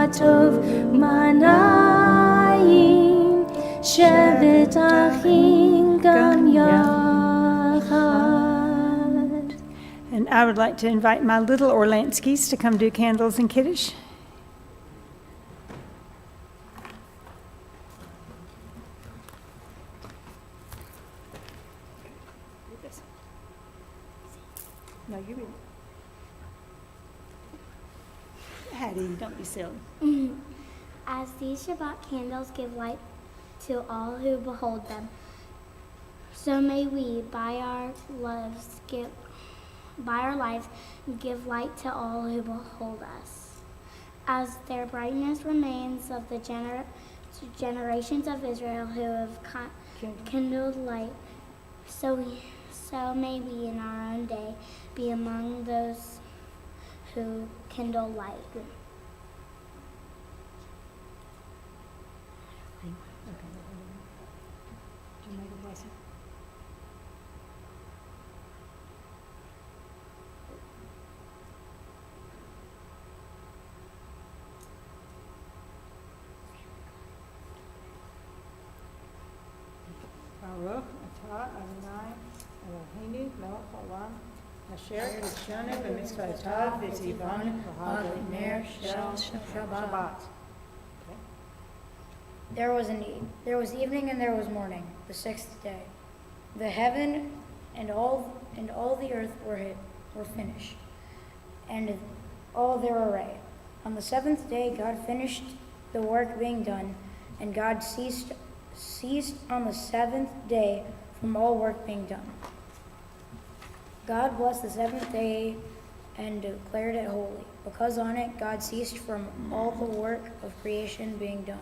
Tov Manayim Shevet Achim Gam Yachad. And I would like to invite my little Orlanskis to come do candles and Kiddush. No, you read it. Hattie, don't be silly. As these Shabbat candles give light to all who behold them, so may we, by our lives, give light to all who behold us. As their brightness remains of the generations of Israel who have kindled light, so may we in our own day be among those who kindle light. Baruch atah Adonai Eloheinu melech haolam asher kidshanu b'mitzvotav v'tzivanu b'hag ner shel Shabbat. There was evening and there was morning, the sixth day. The heaven and all the earth were finished, and all their array. On the seventh day God finished the work being done, and God ceased on the seventh day from all work being done. God blessed the seventh day and declared it holy, because on it God ceased from all the work of creation being done.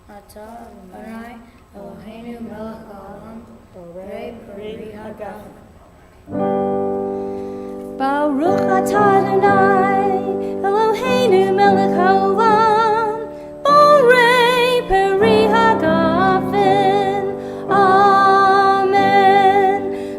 Atah Adonai Eloheinu melech haolam borei peri hagafen. Baruch atah Adonai Eloheinu melech haolam borei peri hagafen. Amen.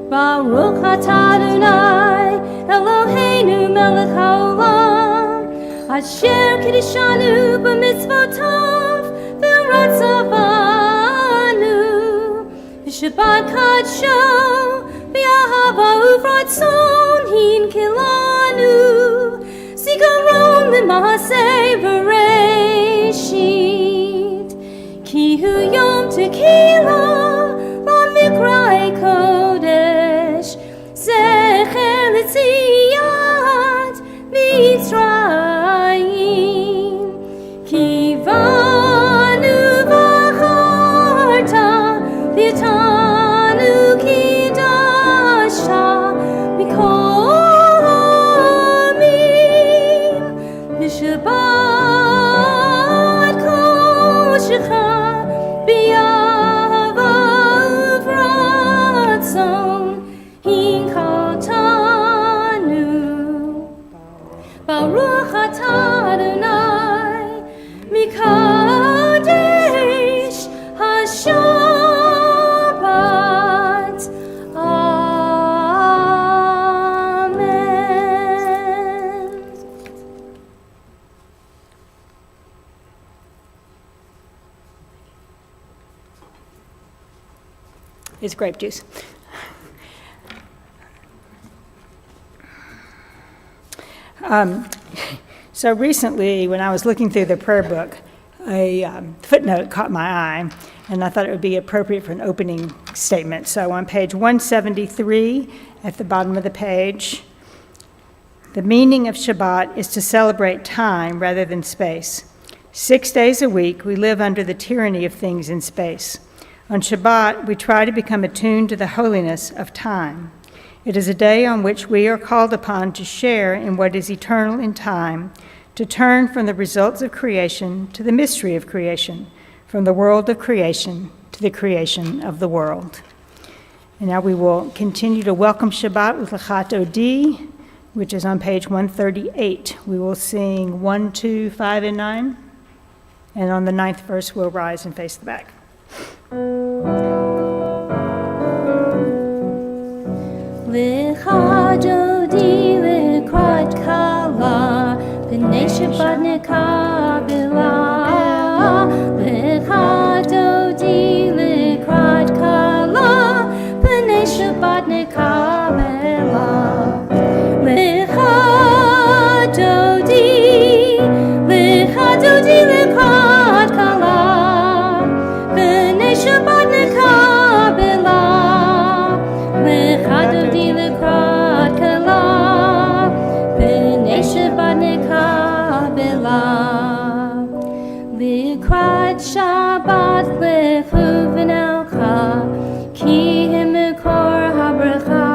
Baruch atah Adonai Eloheinu melech haolam asher kidshanu b'mitzvotav v'ratzavanu Shabbat kadsho b'ahava uvratzon hinkilanu zikaron l'maaseh bereshit ki hu yom tequila b'mikra'ei kodesh zecher l'tziyat Mitzrayim ki vanu v'acharta v'yatanu kidasha mikol amim v'shabbat koshecha b'yahava uvratzon hinchaltanu Baruch atah Adonai mikadesh haShabbat. Amen. It's grape juice. So recently, when I was looking through the prayer book, a footnote caught my eye, and I thought it would be appropriate for an opening statement. So on page 173, at the bottom of the page, the meaning of Shabbat is to celebrate time rather than space. 6 days a week, we live under the tyranny of things in space. On Shabbat, we try to become attuned to the holiness of time. It is a day on which we are called upon to share in what is eternal in time, to turn from the results of creation to the mystery of creation, from the world of creation to the creation of the world. And now we will continue to welcome Shabbat with Lechat Odi, which is on page 138. We will sing 1, 2, 5, and 9. And on the 9th verse, we'll rise and face the back. Lechat Odi, Lechat Shabbat nekabela, lecha dodi lekrat kala, b'nei Shabbat nekabela, lecha dodi lekrat kala, b'nei Shabbat nekabela, lecha dodi lekrat kala, b'nei Shabbat nekabela, likrat Shabbat lechuven elcha, ki hem mekor habracha,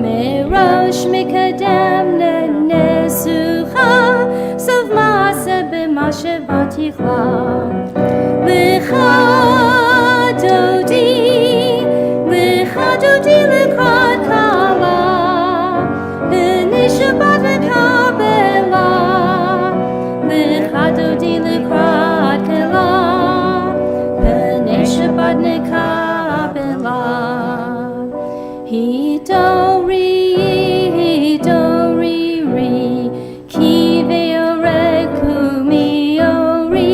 merosh mikadem nesucha, sov maaseh b'mashavat yichla, lecha dodi lekrat kala, b'nei Shabbat nekabela, lecha dodi lekrat kala, b'nei Shabbat nekabela. Hidori, ki ve'orek kumiori,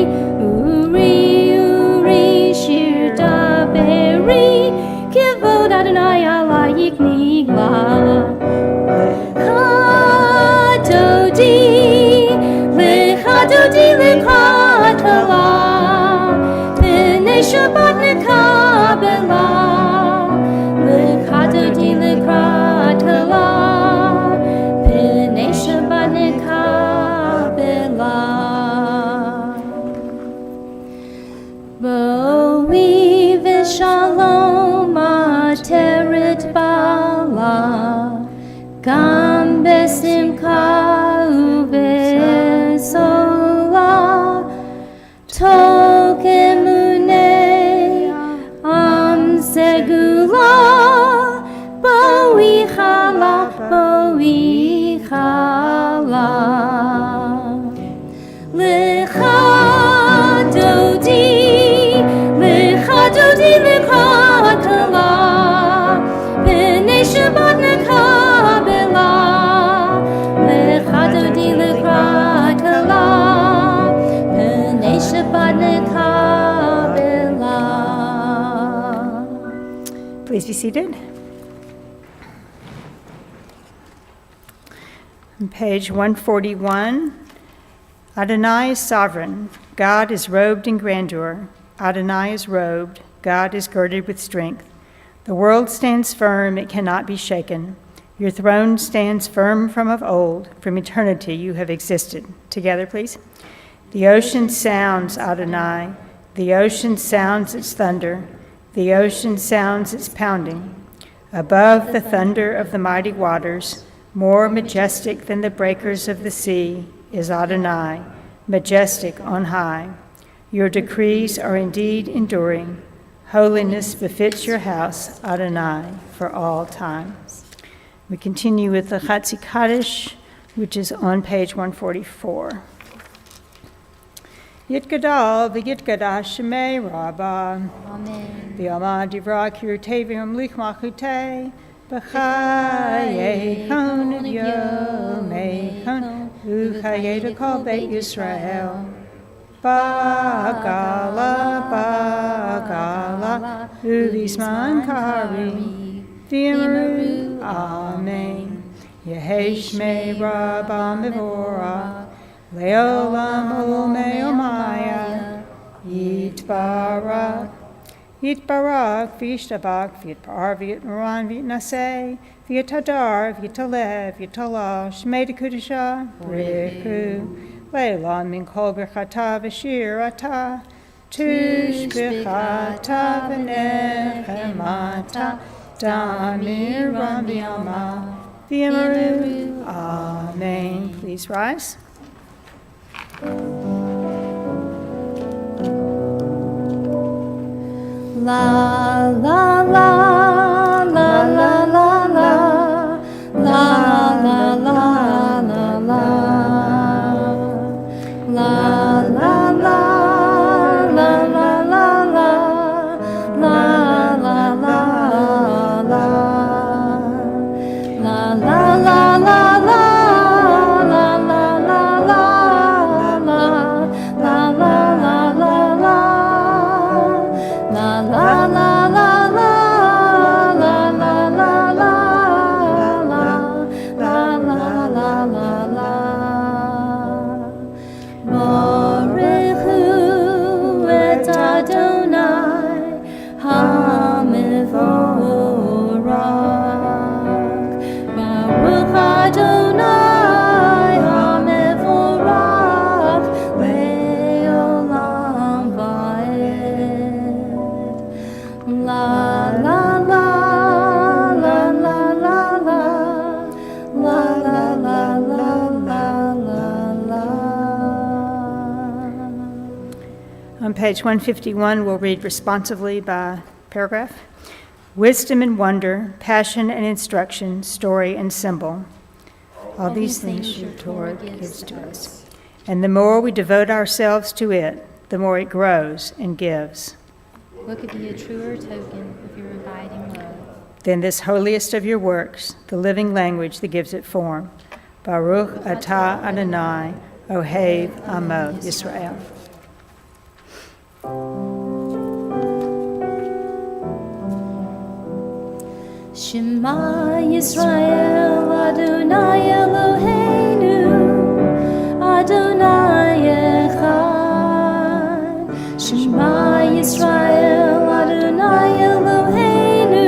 uri, shir daberi, kivod Adonai alayik nigla. Lecha dodi lekrat kala, b'nei Shabbat nekabela, lecha dodi lekrat kala, b'nei Shabbat nekabela. Boi v'shalom ateret bala, gam besimcha uvesola, tok emunei am segula, boi chala. Lecha dodi lekrat kala, b'nei Shabbat nekabela, lecha dodi lekrat kala, b'nei Shabbat nekabela. Please be seated. On page 141, Adonai is sovereign. God is robed in grandeur. Adonai is robed. God is girded with strength. The world stands firm, it cannot be shaken. Your throne stands firm from of old. From eternity you have existed. Together, please. The ocean sounds, Adonai. The ocean sounds its thunder. The ocean sounds its pounding. Above the thunder of the mighty waters, more majestic than the breakers of the sea, is Adonai, majestic on high. Your decrees are indeed enduring. Holiness befits your house, Adonai, for all times. We continue with the Chatzi Kaddish, which is on page 144. Yitgadal v'yitgadash shemei Rabbah. Amen. V'yama divra kirtevim lichmachute. B'chaye kon yomei kon. Uchaye to call Beit Yisrael. Bagala, uvisman kari. V'yamaru, amen. Yehei shmei Rabbah mevorah. Leolam u'me'omaya, Yitbarak, V'yishtabak, V'yitpar, V'yitmaran, V'yitnaseh, V'yitadar, V'yitalev, V'yitalah, Shmei Dekudisha, Brichu, Leolam min kol b'chata v'shir ata, Tush b'chata v'nechemata, Damir ram v'yama, V'yamaru, amen. Please rise. La la la la la la la la la la la la la la la la la la On page 151, we'll read responsively by paragraph. Wisdom and wonder, passion and instruction, story and symbol. All these things your Torah gives to us. And the more we devote ourselves to it, the more it grows and gives. What could be a truer token of your abiding love? Then this holiest of your works, the living language that gives it form. Baruch atah Adonai, Ohev Amo Yisrael. Shema Yisrael, Adonai Eloheinu, Adonai Echad. Shema Yisrael, Adonai Eloheinu,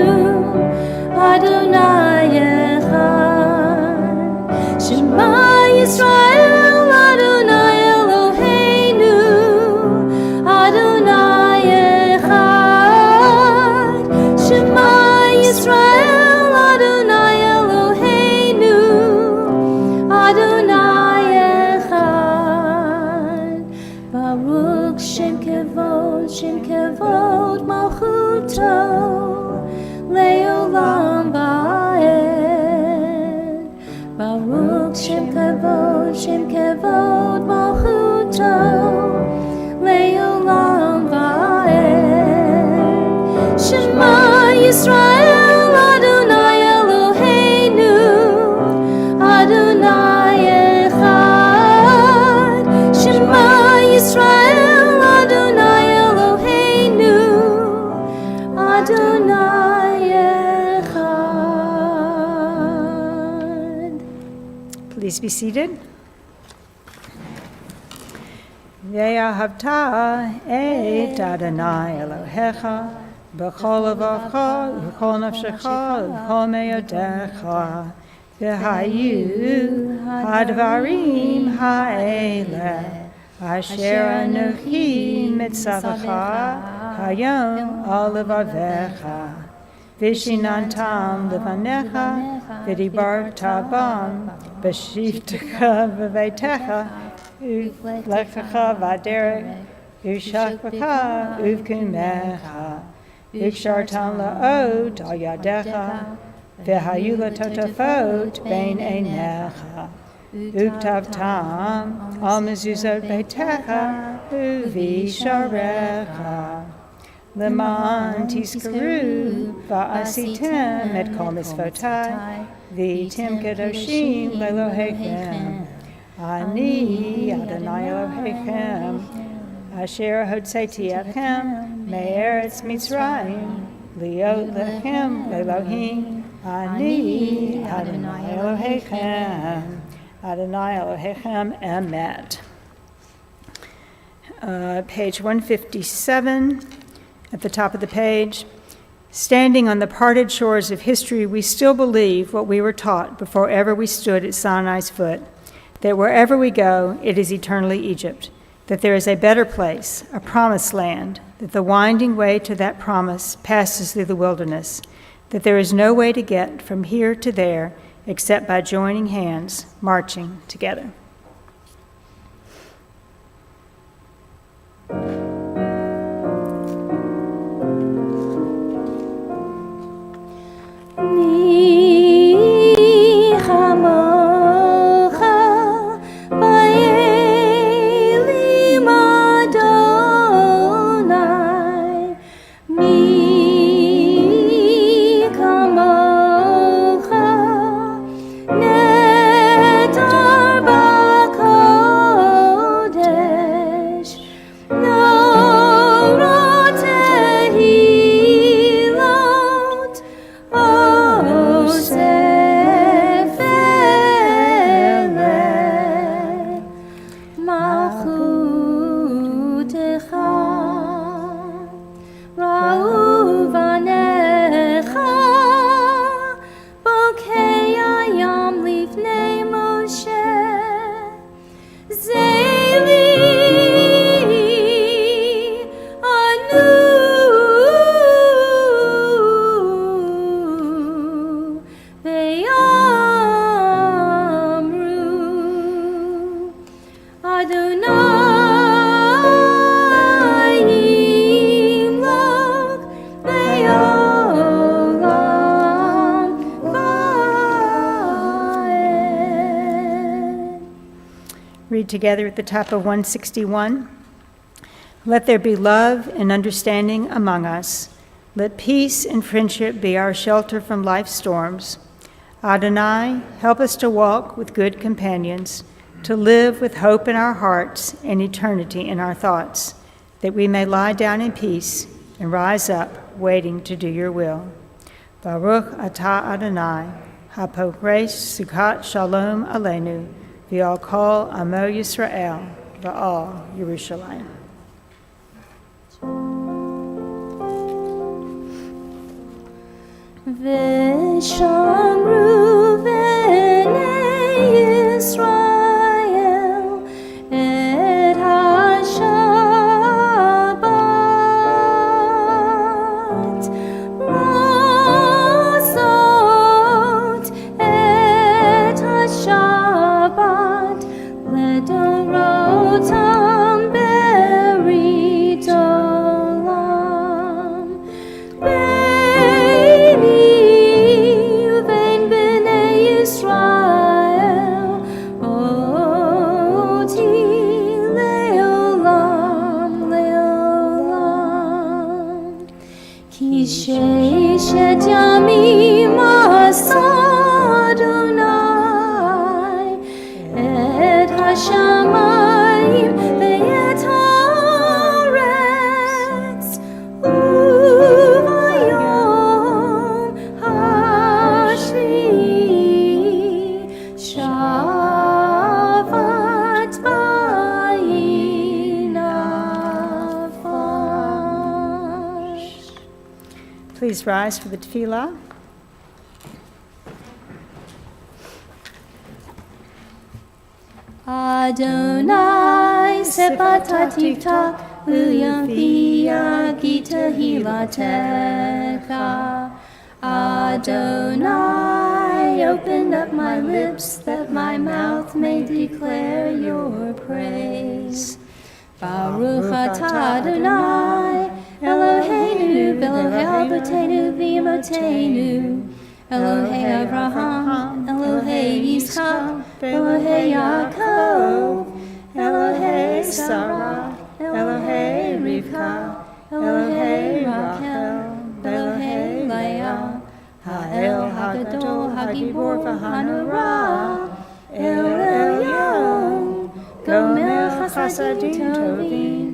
Adonai Echad. Shema Yisrael, Adonai Eloheinu, Adonai Echad. Shema Yisrael, Adonai Eloheinu, Adonai Echad. Baruch Shem Kevod Malchuto, Leolam Va'ed. Baruch Shem Kevod Malchuto, Leolam Va'ed. Shema Yisrael, Adonai Eloheinu, Adonai Echad. Shema Yisrael, Adonai Eloheinu, Adonai Echad. Please be seated. Ve'ahavta et Adonai Elohecha b'chol levacha v'chol nafshecha v'chol me'odecha v'hayu hadvarim ha'eleh asher anochi mitzavacha hayom al levavecha v'shinantam levanecha v'dibarta bam b'shivtecha v'veitecha u'lechacha v'aderech u'shachvacha u'vkumecha u'kshartan la'ot al yadecha v'hayu latotafot bein einecha u'ktavtam al mezuzot beitecha u'visharecha Leman tizkaru va'asitem et kol mitzvotai v'tim kedoshim lelohechem Ani Adonai Elohechem Asher hotzeti etchem me'eretz Mitzrayim liot lechem le'Elohim Ani Adonai Elohechem Adonai Elohechem Emet. Page 157 at the top of the page. Standing on the parted shores of history, we still believe what we were taught before ever we stood at Sinai's foot, that wherever we go, it is eternally Egypt, that there is a better place, a promised land, that the winding way to that promise passes through the wilderness, that there is no way to get from here to there except by joining hands, marching together. read together at the top of 161. Let there be love and understanding among us. Let peace and friendship be our shelter from life's storms. Adonai, help us to walk with good companions, to live with hope in our hearts and eternity in our thoughts, that we may lie down in peace and rise up, waiting to do your will. Baruch atah Adonai, hapokres sukkot shalom aleinu, v'al kol amo Yisrael, v'al Yerushalayim. V'shamru v'nei Yisrael et ha-Shabbat Rasot et ha-Shabbat ledorotam berit olam Shet yamim Adonai et hashamayim ve'et haaretz uvayom hashvi'i shavat vayinafash. Please rise for the tefillah. Adonai sepatativta uyamfia gita hilatecha. Adonai, open up my lips that my mouth may declare your praise. Baruch atah Adonai, Eloheinu, Elohei Avotenu, V'imotenu, Elohei Abraham, Elohei Yitzchak, Elohei Yaakov, Elohei Sarah, Elohei Rivka, Elohei Rachel, Elohei Leah, Ha'el Hagadol, Hagibor v'Hanora, El Elyon, Gomer Chasadim Tovim,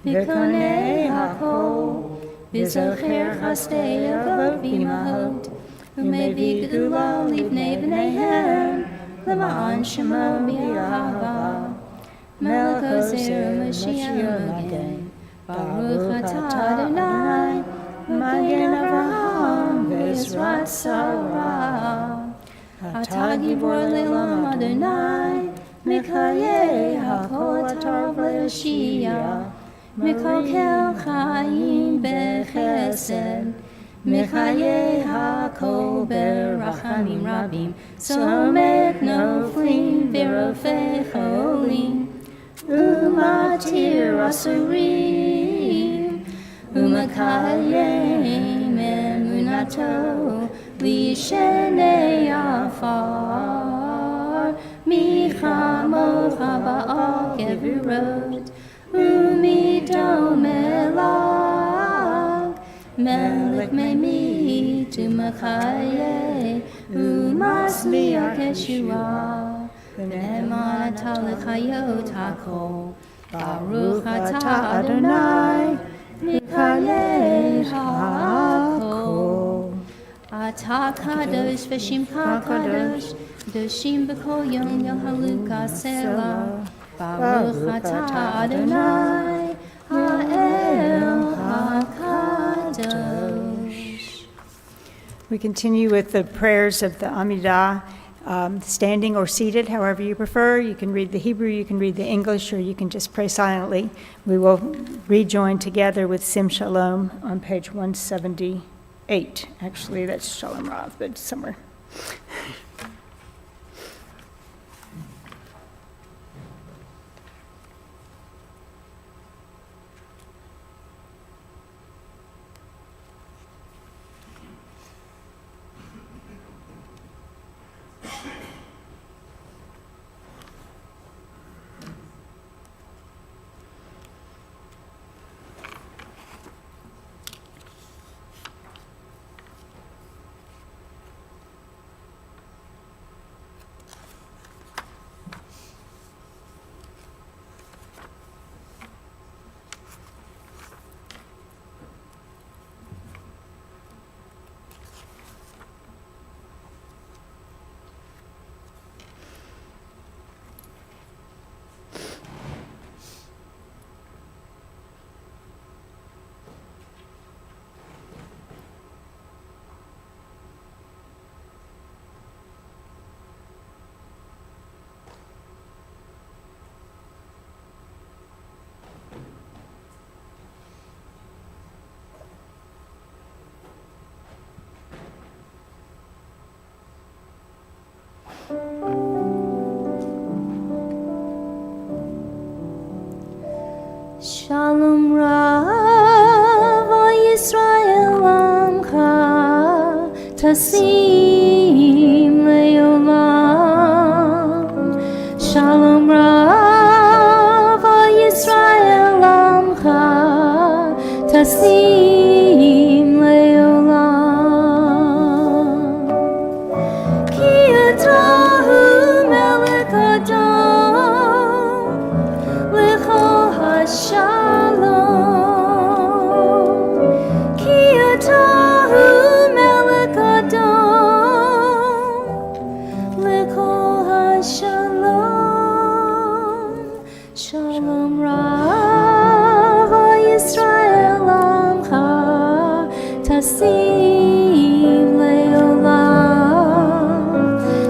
V'konei HaKol, V'zocher Chasdei Avot V'imahot, U'mevii Geula Livnei B'neihem, L'ma'an Shemo B'yahava, Melech Ozer Mashiach Magen, Baruch atah Adonai, Magen Avraham V'ezrat Sarah, Atah Gibor Le'olam Adonai, Mikayeh HaKol Atar V'Yoshia, Mikokel Chaim Bechesed, Mikayeh HaKol Berachamim Rabim, Somek Noflim V'Rofei Cholim, Umatir Asurim, Umakayem Emunato, Lishenei Afar, Michamocha Ba'al Gevurot, Umidom Elag, Melech Meimi Tumachaye, Umasliach Yeshua, V'ne'eman atah l'chayot hakol, Baruch atah Adonai, Mikayeh hakol. Atah kadosh v'shimcha kadosh, doshim b'kol yom yohaluka selah. Baruch atah Adonai, ha'el hakadosh. We continue with the prayers of the Amidah, standing or seated, however you prefer. You can read the Hebrew, you can read the English, or you can just pray silently. We will rejoin together with Sim Shalom on page 178. Actually, that's Shalom Rav, but somewhere. Shalom Rav Yisrael Amcha Tasim Leolam. Shalom Rav Yisrael Amcha Tasim Leolam. Ki Atrahu Melech Adam L'chol Hashalom. Ki Atahu Melech Adam L'chol Hashalom. Shalom Rav Yisrael Amcha Tasim Leolam.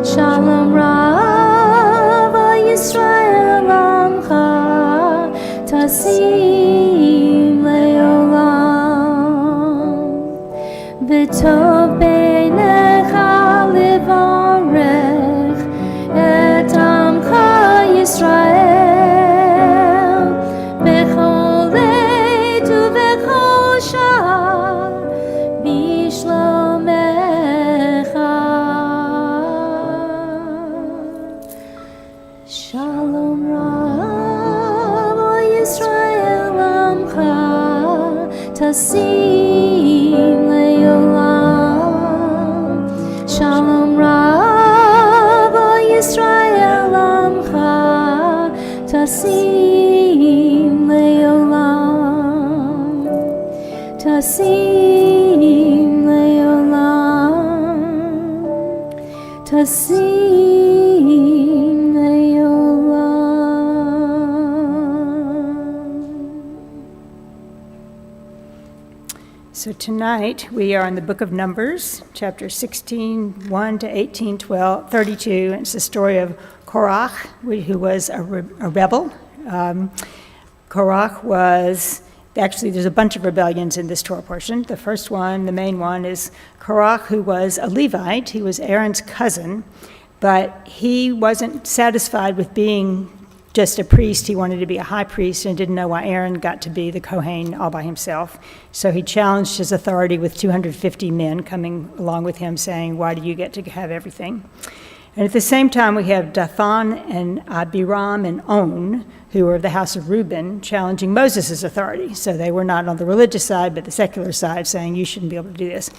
Shalom Rav Yisrael Amcha Tasim Leolam. V'tov beinecha levarech et amcha Yisrael bechol עת ובכל שעה בשלומך. Shalom Rav Yisrael Amcha Tasim Leolam. Shalom Rav Yisrael Amcha Tasim Leolam. Tasim Leolam. Tasim So tonight, we are in the book of Numbers, chapter 16, 1 to 18, 12, 32. And it's the story of Korach, who was a rebel. Korach was, actually, there's a bunch of rebellions in this Torah portion. The first one, the main one, is Korach, who was a Levite. He was Aaron's cousin, but he wasn't satisfied with being just a priest. He wanted to be a high priest and didn't know why Aaron got to be the Kohen all by himself. So he challenged his authority with 250 men coming along with him, saying, why do you get to have everything? And at the same time, we have Dathan and Abiram and On, who were of the house of Reuben, challenging Moses' authority. So they were not on the religious side, but the secular side, saying, you shouldn't be able to do this.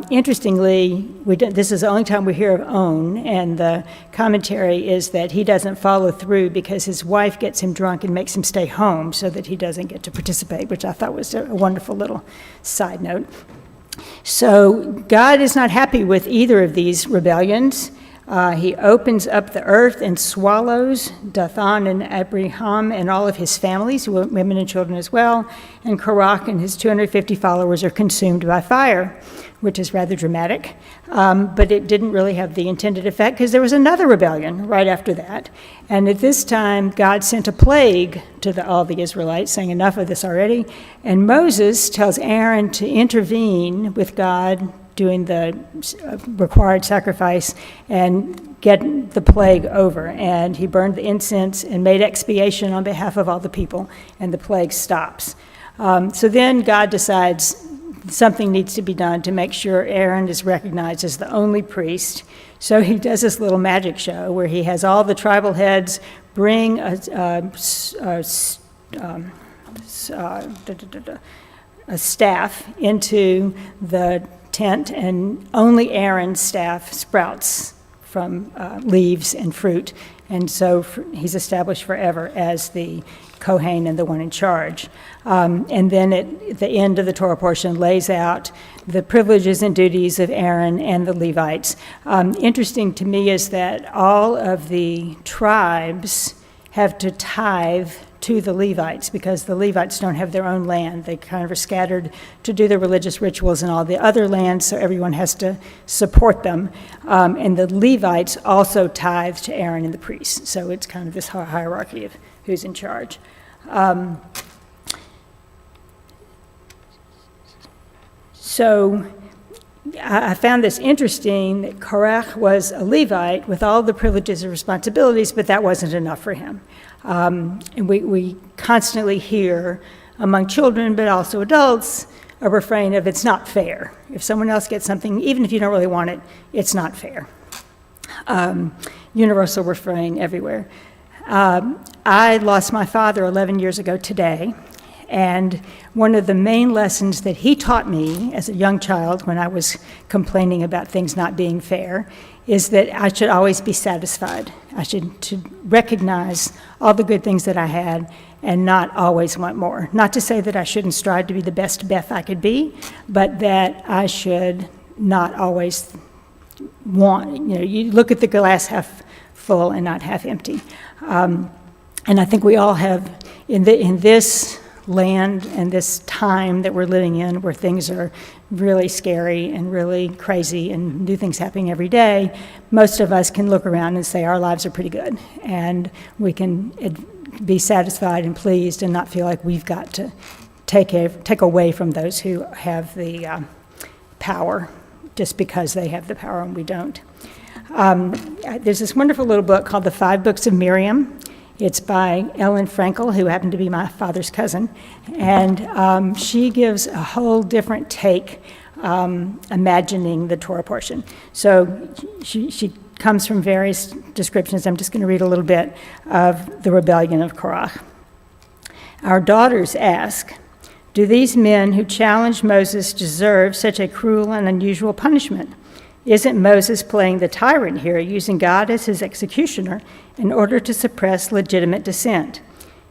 Interestingly, this is the only time we hear of On, and the commentary is that he doesn't follow through because his wife gets him drunk and makes him stay home so that he doesn't get to participate, which I thought was a wonderful little side note. So God is not happy with either of these rebellions. He opens up the earth and swallows Dathan and Abraham and all of his families, women and children as well, and Korach and his 250 followers are consumed by fire, which is rather dramatic. But it didn't really have the intended effect because there was another rebellion right after that. And at this time, God sent a plague to all the Israelites, saying, enough of this already. And Moses tells Aaron to intervene with God, doing the required sacrifice and get the plague over. And he burned the incense and made expiation on behalf of all the people, and the plague stops. So then God decides something needs to be done to make sure Aaron is recognized as the only priest. So he does this little magic show where he has all the tribal heads bring a staff into the tent, and only Aaron's staff sprouts from leaves and fruit. And so he's established forever as the Kohen and the one in charge. And then at the end of the Torah portion lays out the privileges and duties of Aaron and the Levites. Interesting to me is that all of the tribes have to tithe to the Levites because the Levites don't have their own land. They kind of are scattered to do the religious rituals in all the other lands, so everyone has to support them. And the Levites also tithe to Aaron and the priests. So it's kind of this hierarchy of who's in charge. So I found this interesting that Korach was a Levite with all the privileges and responsibilities, but that wasn't enough for him. And we constantly hear among children, but also adults, a refrain of it's not fair. If someone else gets something, even if you don't really want it, it's not fair. Universal refrain everywhere. I lost my father 11 years ago today, and one of the main lessons that he taught me as a young child when I was complaining about things not being fair is that I should always be satisfied. I should recognize all the good things that I had and not always want more. Not to say that I shouldn't strive to be the best Beth I could be, but that I should not always want, you look at the glass half full and not half empty. And I think we all have, in this land and this time that we're living in where things are really scary and really crazy and new things happening every day, most of us can look around and say our lives are pretty good. And we can be satisfied and pleased and not feel like we've got to take away from those who have the power just because they have the power and we don't. There's this wonderful little book called The 5 Books of Miriam. It's by Ellen Frankel, who happened to be my father's cousin, and she gives a whole different take, imagining the Torah portion. So she comes from various descriptions. I'm just going to read a little bit of the rebellion of Korach. Our daughters ask, do these men who challenged Moses deserve such a cruel and unusual punishment? Isn't Moses playing the tyrant here, using God as his executioner in order to suppress legitimate dissent?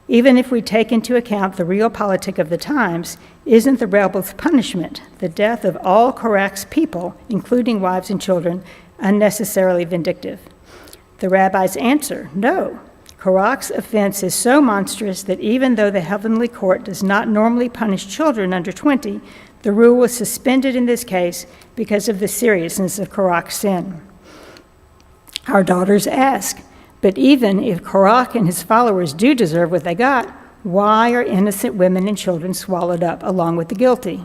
Even if we take into account the realpolitik of the times, isn't the rebels' punishment, the death of all Korach's people, including wives and children, unnecessarily vindictive? The rabbis answer, no. Korach's offense is so monstrous that even though the heavenly court does not normally punish children under 20, the rule was suspended in this case because of the seriousness of Korach's sin. Our daughters ask, but even if Korach and his followers do deserve what they got, why are innocent women and children swallowed up along with the guilty?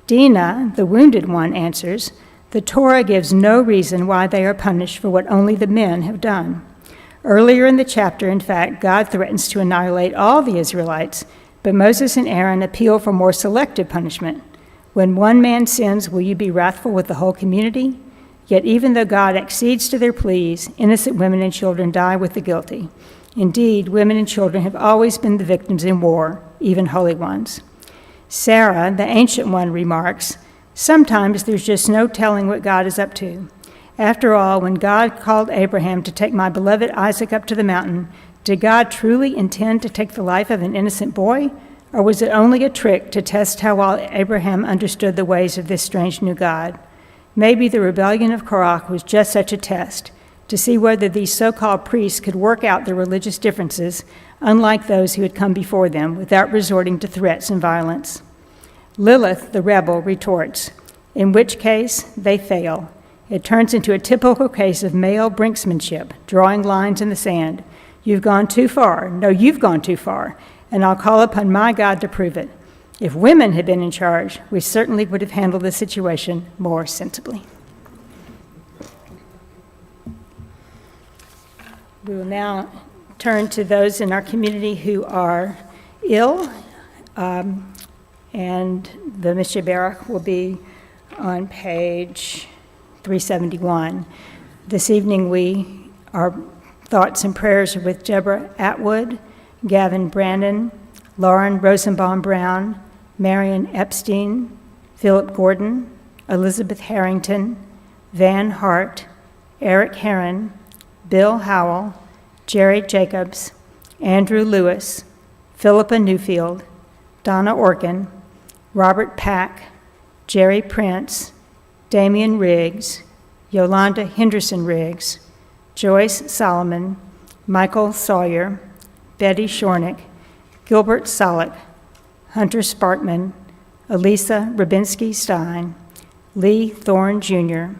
Dinah, the wounded one, answers, the Torah gives no reason why they are punished for what only the men have done. Earlier in the chapter, in fact, God threatens to annihilate all the Israelites, but Moses and Aaron appeal for more selective punishment. When one man sins, will you be wrathful with the whole community? Yet even though God accedes to their pleas, innocent women and children die with the guilty. Indeed, women and children have always been the victims in war, even holy ones. Sarah, the ancient one, remarks, sometimes there's just no telling what God is up to. After all, when God called Abraham to take my beloved Isaac up to the mountain, did God truly intend to take the life of an innocent boy? Or was it only a trick to test how well Abraham understood the ways of this strange new God? Maybe the rebellion of Korach was just such a test, to see whether these so-called priests could work out their religious differences, unlike those who had come before them, without resorting to threats and violence. Lilith, the rebel, retorts, in which case they fail. It turns into a typical case of male brinksmanship, drawing lines in the sand. You've gone too far. No, you've gone too far. And I'll call upon my God to prove it. If women had been in charge, we certainly would have handled the situation more sensibly. We will now turn to those in our community who are ill, and the Mishnah Barak will be on page 371. This evening, our thoughts and prayers are with Deborah Atwood, Gavin Brandon, Lauren Rosenbaum-Brown, Marion Epstein, Philip Gordon, Elizabeth Harrington, Van Hart, Eric Heron, Bill Howell, Jerry Jacobs, Andrew Lewis, Philippa Newfield, Donna Orkin, Robert Pack, Jerry Prince, Damian Riggs, Yolanda Henderson Riggs, Joyce Solomon, Michael Sawyer, Betty Shornick, Gilbert Solick, Hunter Sparkman, Elisa Rabinski-Stein, Lee Thorne Jr.,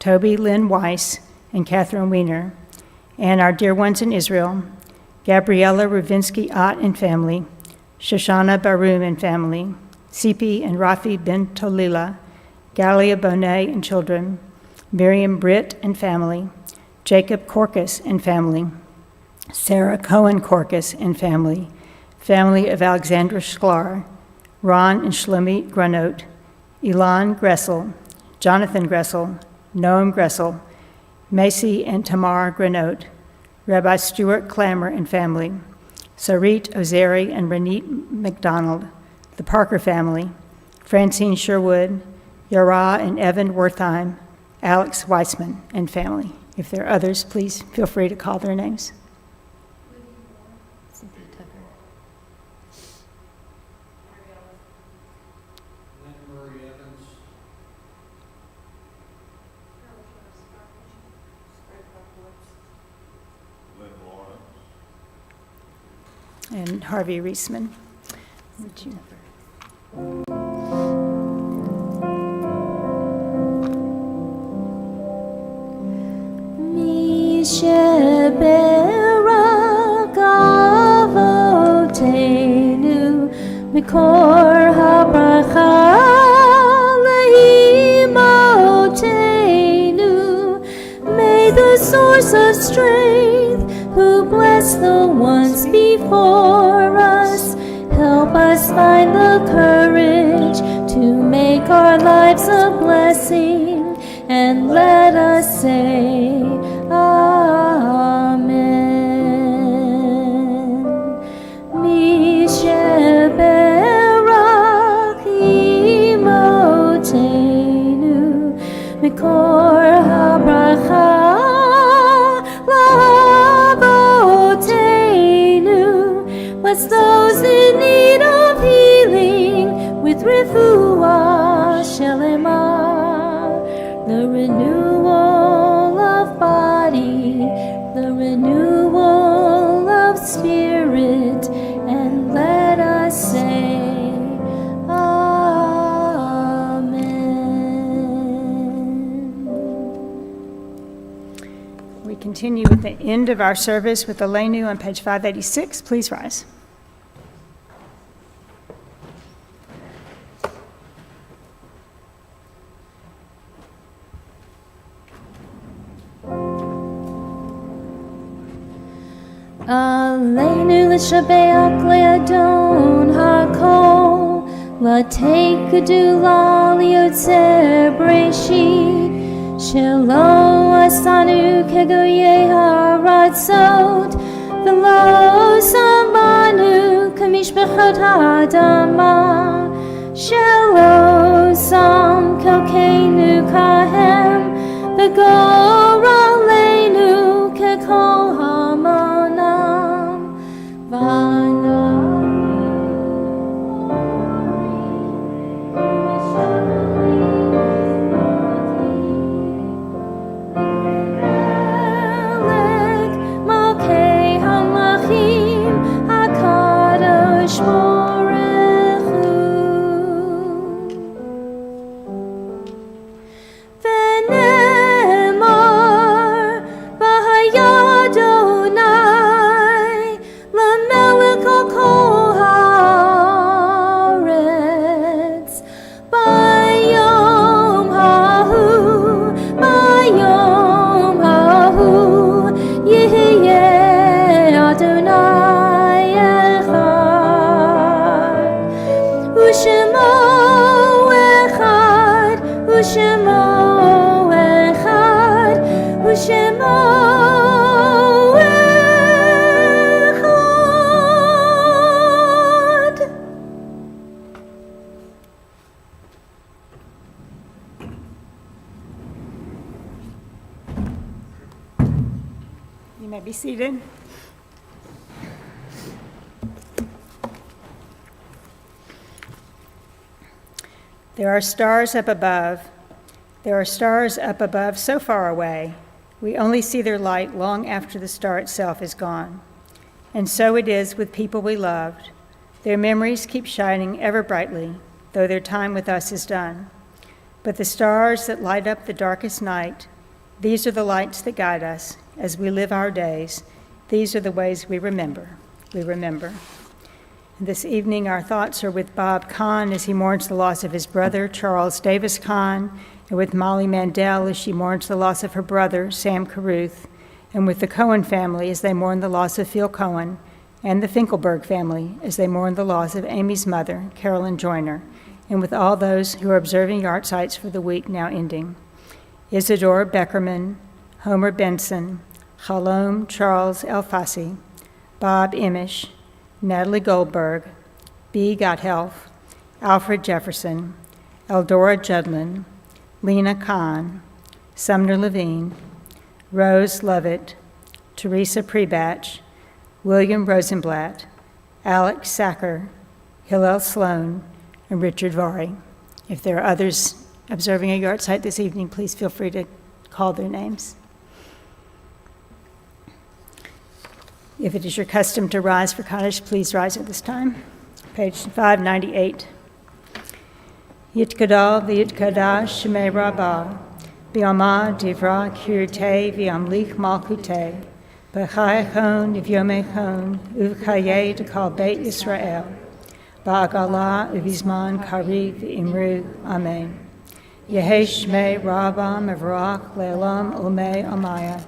Toby Lynn Weiss, and Catherine Weiner, and our dear ones in Israel, Gabriella Ravinsky-Ott and family, Shoshana Barum and family, Sipi and Rafi Ben Tolila, Gallia Bonet and children, Miriam Britt and family, Jacob Corcus and family, Sarah Cohen Corcus and family, family of Alexandra Sklar, Ron and Shlomit Granot, Elon Gressel, Jonathan Gressel, Noam Gressel, Macy and Tamar Granot, Rabbi Stuart Clammer and family, Sarit Ozeri and Renate McDonald, the Parker family, Francine Sherwood, Yara and Evan Wertheim, Alex Weissman and family. If there are others, please feel free to call their names. Cynthia Tucker. Murray Evans. Lynn Lawrence. And Harvey Reisman. Would you- Mi sheberak avotenu mikor habracha leimotenu. May the source of strength, who bless the ones before us, help us find the courage to make our lives a blessing, and let us say Amen. Mi sheberak imotenu mikor habracha lavotenu. Bless those in need of healing with refuah shelema, the renewal of body, the renewal of spirit, and let us say Amen. We continue with the end of our service with the Lenu on page 586. Please rise. Aleinu l'shabeach le'adon hakol, la'tei gedula li'yotzer breshit, shelo asanu kegoyei haratzot, v'lo samanu kamishbechot ha'adama, shelo sam kokeinu kahem, v'gor aleinu kekol hamonam, Melech Malkei Hamachim HaKadosh Baruch Hu. V'nemar V'hayadonai L'melech al kol haaretz. Bayom hahu, bayom hahu, Yehyeh Adonai echad. U'shemo echad, u'shemo echad, u'shemo echad. You may be seated. There are stars up above. There are stars up above so far away, we only see their light long after the star itself is gone. And so it is with people we loved. Their memories keep shining ever brightly, though their time with us is done. But the stars that light up the darkest night, these are the lights that guide us as we live our days. These are the ways we remember. We remember. This evening, our thoughts are with Bob Kahn as he mourns the loss of his brother, Charles Davis Kahn, and with Molly Mandel as she mourns the loss of her brother, Sam Caruth, and with the Cohen family as they mourn the loss of Phil Cohen, and the Finkelberg family as they mourn the loss of Amy's mother, Carolyn Joyner, and with all those who are observing yard sites for the week now ending. Isadore Beckerman, Homer Benson, Shalom Charles Elfasi, Bob Imish, Natalie Goldberg, B. Gotthelf, Alfred Jefferson, Eldora Judlin, Lena Kahn, Sumner Levine, Rose Lovett, Teresa Prebatch, William Rosenblatt, Alex Sacker, Hillel Sloan, and Richard Vary. If there are others observing a yard site this evening, please feel free to call their names. If it is your custom to rise for Kaddish, please rise at this time. Page 598. Yitkadal v'yitkadash shemei rabbah, v'yamad divra kirte v'yamlich malkute, b'chayachon v'yomechon uv'chaye dekal beit Yisrael, ba'agala uv'izman kari v'imru, amen. Yehi shmei rabbah mevarach le'olam umei amaya,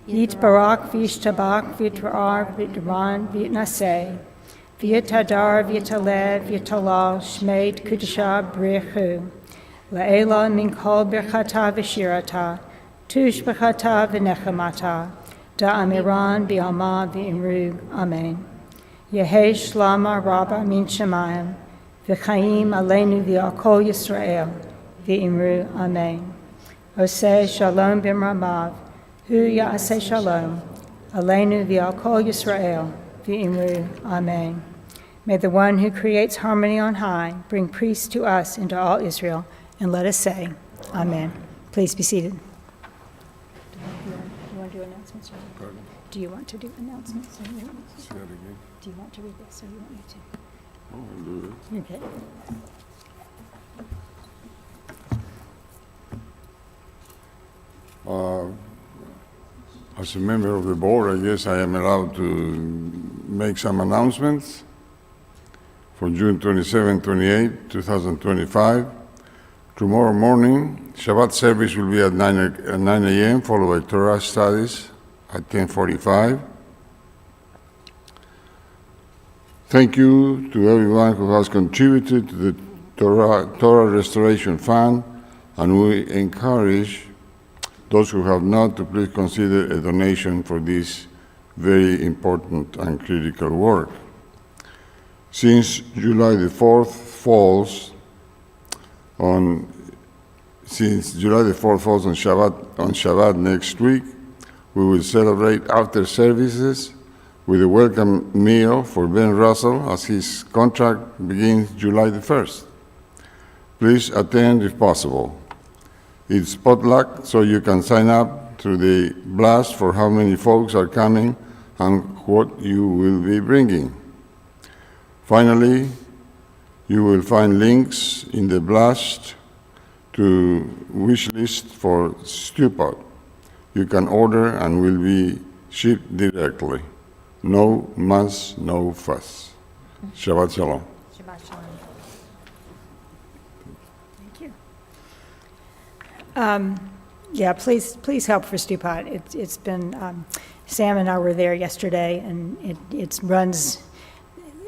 Yitbarak v'yishtabak v'yitrar v'yitran v'yitnaseh, v'yitadar v'yitalev v'yitalal shmeid kudisha b'rechu, la'ela min kol birchata v'shirata, tush b'chata v'nechamata, da'amiran b'yama v'imru, amen. Yehi shlama rabba min shemayim, v'chaim aleinu v'yakol Yisrael, v'imru, amen. Oseh shalom b'mramav, Hu Ya'aseh Shalom, Aleinu v'al kol Yisrael, v'imru, amen. May the one who creates harmony on high bring peace to us and to all Israel, and let us say, amen. Please be seated. Do you want to do announcements? Pardon? Do you want to do announcements? Say that again. Do you want to read this, or you want me to? Oh, I'll do it. Okay. As a member of the board, I guess I am allowed to make some announcements for June 27, 28, 2025. Tomorrow morning, Shabbat service will be at 9 a.m., followed by Torah studies at 10:45. Thank you to everyone who has contributed to the Torah Restoration Fund, and we encourage those who have not to please consider a donation for this very important and critical work. Since July the 4th falls on Shabbat next week, we will celebrate after services with a welcome meal for Ben Russell as his contract begins July the 1st. Please attend if possible. It's potluck, so you can sign up through the blast for how many folks are coming and what you will be bringing. Finally, you will find links in the blast to wish list for stew pot. You can order and will be shipped directly. No muss, no fuss. Shabbat shalom. Shabbat shalom. Thank you. Yeah, please help for Stew Pot. It's been, Sam and I were there yesterday, and it runs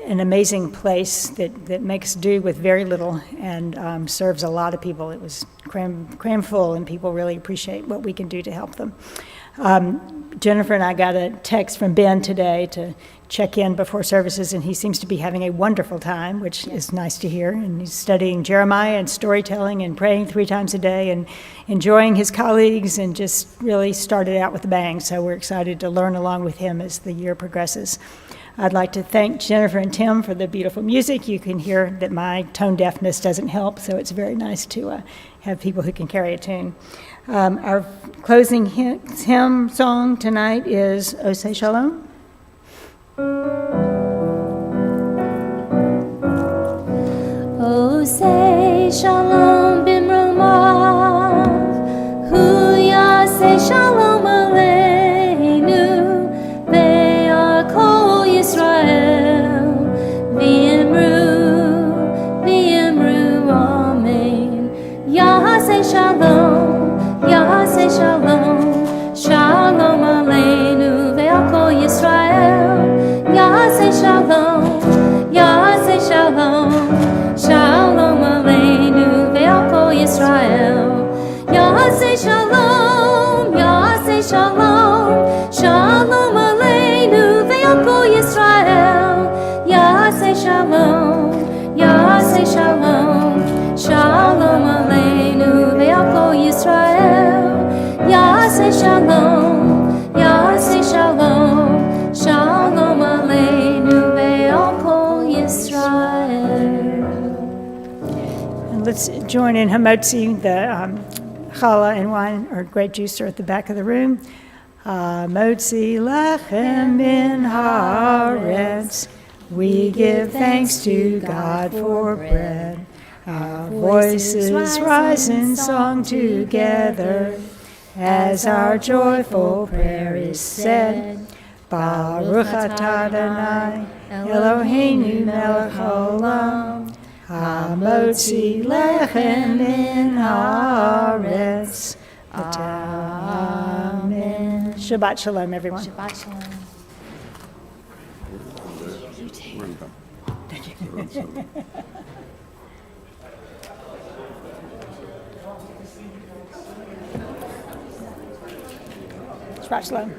an amazing place that makes do with very little and serves a lot of people. It was cram full, and people really appreciate what we can do to help them. Jennifer and I got a text from Ben today to check in before services, and he seems to be having a wonderful time, which is nice to hear. And he's studying Jeremiah and storytelling and praying 3 times a day and enjoying his colleagues, and just really started out with a bang. So we're excited to learn along with him as the year progresses. I'd like to thank Jennifer and Tim for the beautiful music. You can hear that my tone deafness doesn't help, so it's very nice to have people who can carry a tune. Our closing hymn song tonight is Oseh Shalom. Oseh Shalom b'mromav, Hu Yaseh Shalom aleinu, ve'al kol Yisrael, Be'alko Yisrael, Yaseh Shalom, Yaseh Shalom, Shalom Aleinu. Be'alko Yisrael, Yaseh Shalom, Yaseh Shalom, Shalom Aleinu. Be'alko Yisrael. And let's join in Hamotzi. The challah and wine or grape juice are at the back of the room. Hamotzi lechem min haaretz. We give thanks to God for bread. Our voices rise in song together as our joyful prayer is said. Baruch atah Adonai Eloheinu melech haolam. Hamotzi lechem min haaretz. Amen. Shabbat shalom, everyone. Shabbat shalom. Shabbat shalom.